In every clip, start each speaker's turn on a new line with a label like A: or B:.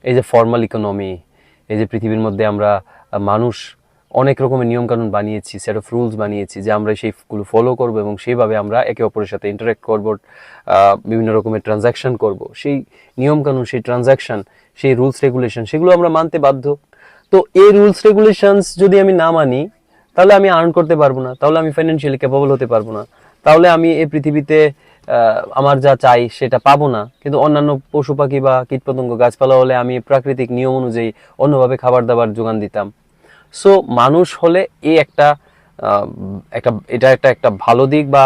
A: এই যে formal economy, এই যে পৃথিবীর মধ্যে আমরা মানুষ অনেক রকমের নিয়মকানুন বানিয়েছি, সেট অফ রুলস বানিয়েছি যে আমরা সেইগুলো ফলো করব এবং সেইভাবে আমরা একে অপরের সাথে ইন্টারেক্ট করব, বিভিন্ন রকমের ট্রানজ্যাকশন করব। সেই নিয়মকানুন, সেই ট্রানজ্যাকশন, সেই রুলস রেগুলেশন, সেগুলো আমরা মানতে বাধ্য। তো এই রুলস রেগুলেশনস যদি আমি না মানি, তাহলে আমি আর্ন করতে পারবো না, তাহলে আমি ফাইন্যান্সিয়ালি ক্যাপাবল হতে পারবো না, তাহলে আমি এই পৃথিবীতে আমার যা চাই সেটা পাবো না। কিন্তু অন্যান্য পশু পাখি বা কীটপতঙ্গ গাছপালা হলে আমি প্রাকৃতিক নিয়ম অনুযায়ী অন্যভাবে খাবার দাবার যোগান দিতাম। সো মানুষ হলে এই একটা এটা একটা ভালো দিক বা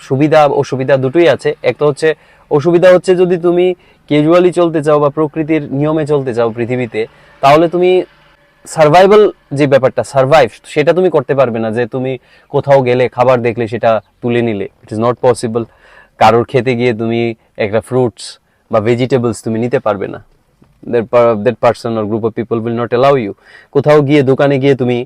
A: সুবিধা অসুবিধা দুটোই আছে। একটা হচ্ছে অসুবিধা হচ্ছে যদি তুমি ক্যাজুয়ালি চলতে চাও বা প্রকৃতির নিয়মে চলতে চাও পৃথিবীতে, তাহলে তুমি সার্ভাইভাল যে ব্যাপারটা, সার্ভাইভ, সেটা তুমি করতে পারবে না। যে তুমি কোথাও গেলে খাবার দেখলে সেটা তুলে নিলে, ইট ইজ নট পসিবল। কারোর খেতে গিয়ে তুমি একটা ফ্রুটস বা ভেজিটেবলস তুমি নিতে পারবে না। that person or group of people will not allow you. কোথাও গিয়ে দোকানে গিয়ে তুমি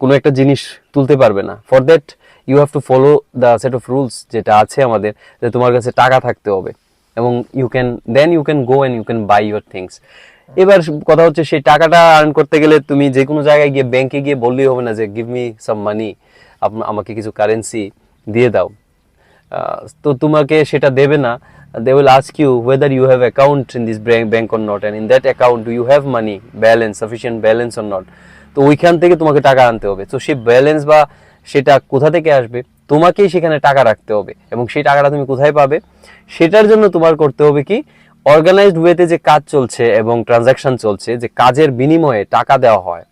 A: কোনো একটা জিনিস তুলতে পারবে না। For that you have to follow the set of rules যেটা আছে আমাদের, যে তোমার কাছে টাকা থাকতে হবে এবং you can go and you can buy your things. এবার কথা হচ্ছে সেই টাকাটা আর্ন করতে গেলে তুমি যে কোনো জায়গায় গিয়ে ব্যাংকে গিয়ে বললেই হবে না যে গিভ মি সাম মানি, আমাকে কিছু কারেন্সি দিয়ে দাও। তো তোমাকে সেটা দেবে না। They will ask you whether you have account in this bank or not, and in that account do you have money balance, sufficient balance or not. তো ওইখান থেকে তোমাকে টাকা আনতে হবে। তো সেই ব্যালেন্স বা সেটা কোথা থেকে আসবে, তোমাকেই সেখানে টাকা রাখতে হবে এবং সেই টাকাটা তুমি কোথায় পাবে, সেটার জন্য তোমার করতে হবে কি, অর্গানাইজড ওয়েতে যে কাজ চলছে এবং ট্রানজাকশন চলছে, যে কাজের বিনিময়ে টাকা দেওয়া হয়।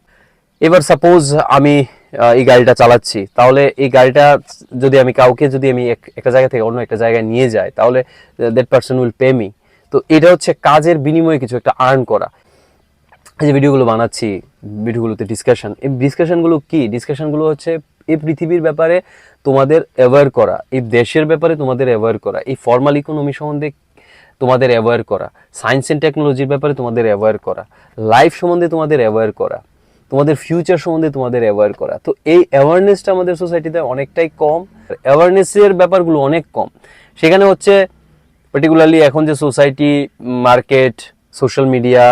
A: এবার সাপোজ আমি এই গাড়িটা চালাচ্ছি, তাহলে এই গাড়িটা যদি আমি কাউকে যদি আমি একটা জায়গা থেকে অন্য একটা জায়গায় নিয়ে যাই, তাহলে that person will pay me. তো এটা হচ্ছে কাজের বিনিময়ে কিছু একটা আর্ন করা। এই যে ভিডিওগুলো বানাচ্ছি, ভিডিওগুলোতে ডিসকাশন, এই ডিসকাশনগুলো কি, ডিসকাশনগুলো হচ্ছে এই পৃথিবীর ব্যাপারে তোমাদের অ্যাওয়্যার করা, এই দেশের ব্যাপারে তোমাদের অ্যাওয়্যার করা, এই ফর্মাল ইকোনমি সম্বন্ধে তোমাদের অ্যাওয়্যার করা, সায়েন্স অ্যান্ড টেকনোলজির ব্যাপারে তোমাদের অ্যাওয়্যার করা, লাইফ সম্বন্ধে তোমাদের অ্যাওয়্যার করা, তোমাদের ফিউচার সম্বন্ধে তোমাদের অ্যাওয়্যার করা। তো এই অ্যাওয়ারনেসটা আমাদের সোসাইটিতে অনেকটাই কম, অ্যাওয়ারনেসের ব্যাপারগুলো অনেক কম। সেখানে হচ্ছে পার্টিকুলারলি এখন যে society, market, social media,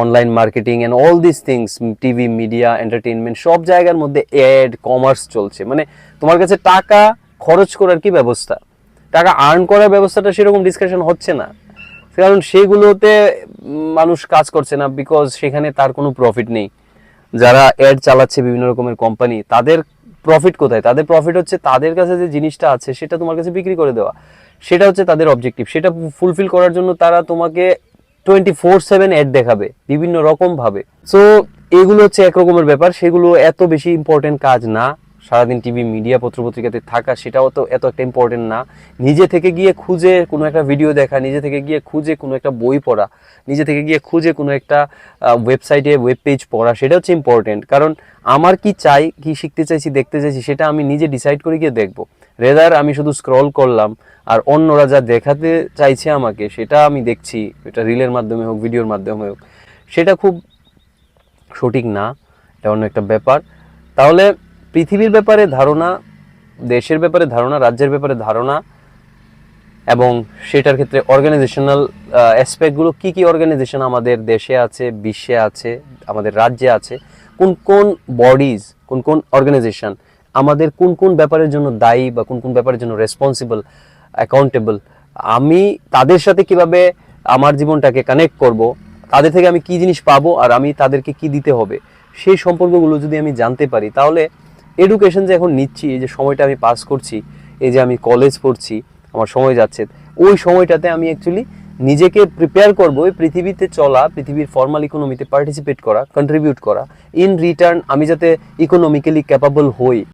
A: online marketing and all this things, TV, media, entertainment, সব জায়গার মধ্যে অ্যাড, কমার্স চলছে। মানে তোমার কাছে টাকা খরচ করার কি ব্যবস্থা, টাকা আর্ন করার ব্যবস্থাটা সেরকম ডিসকাশন হচ্ছে না, কারণ সেগুলোতে মানুষ কাজ করছে না, বিকজ সেখানে তার কোনো প্রফিট নেই। যারা অ্যাড চালাচ্ছে বিভিন্ন রকমের কোম্পানি, তাদের প্রফিট কোথায়? তাদের প্রফিট হচ্ছে তাদের কাছে যে জিনিসটা আছে সেটা তোমার কাছে বিক্রি করে দেওয়া, সেটা হচ্ছে তাদের অবজেক্টিভ। সেটা ফুলফিল করার জন্য তারা তোমাকে 24/7 অ্যাড দেখাবে বিভিন্ন রকম ভাবে। সো এগুলো হচ্ছে একরকমের ব্যাপার, সেগুলো এত বেশি ইম্পর্টেন্ট কাজ না। সারাদিন টিভি, মিডিয়া, পত্রপত্রিকাতে থাকা সেটাও তো এত একটা ইম্পর্টেন্ট না। নিজে থেকে গিয়ে খুঁজে কোনো একটা ভিডিও দেখা, নিজে থেকে গিয়ে খুঁজে কোনো একটা বই পড়া, নিজে থেকে গিয়ে খুঁজে কোনো একটা ওয়েবসাইটে ওয়েব পেজ পড়া, সেটা হচ্ছে ইম্পর্টেন্ট। কারণ আমার কি চাই, কি শিখতে চাইছি, দেখতে চাইছি, সেটা আমি নিজে ডিসাইড করে গিয়ে দেখবো। রেদার আমি শুধু স্ক্রল করলাম আর অন্যরা যা দেখাতে চাইছে আমাকে সেটা আমি দেখছি, এটা রিলের মাধ্যমে হোক, ভিডিওর মাধ্যমে হোক, সেটা খুব সঠিক না। এটা অন্য একটা ব্যাপার। তাহলে পৃথিবীর ব্যাপারে ধারণা, দেশের ব্যাপারে ধারণা, রাজ্যের ব্যাপারে ধারণা এবং সেটার ক্ষেত্রে অর্গানাইজেশনাল অ্যাসপেক্টগুলো, কি কি অর্গানাইজেশন আমাদের দেশে আছে, বিশ্বে আছে, আমাদের রাজ্যে আছে, কোন কোন বডিজ, কোন কোন অর্গানাইজেশন আমাদের কোন কোন ব্যাপারের জন্য দায়ী বা কোন কোন ব্যাপারের জন্য রেসপন্সিবল, অ্যাকাউন্টেবল, আমি তাদের সাথে কিভাবে আমার জীবনটাকে কানেক্ট করব, তাদের থেকে আমি কি জিনিস পাবো আর আমি তাদেরকে কি দিতে হবে, সেই সম্পর্কগুলো যদি আমি জানতে পারি, তাহলে এডুকেশন যে এখন নিচ্ছি, এই যে সময়টা আমি পাস করছি, এই যে আমি কলেজ পড়ছি, আমার সময় যাচ্ছে, ওই সময়টাতে আমি অ্যাকচুয়ালি নিজেকে প্রিপেয়ার করবো এই পৃথিবীতে চলা, পৃথিবীর ফর্মাল ইকোনমিতে পার্টিসিপেট করা, কন্ট্রিবিউট করা। ইন রিটার্ন আমি যাতে ইকোনমিক্যালি ক্যাপাবল হই,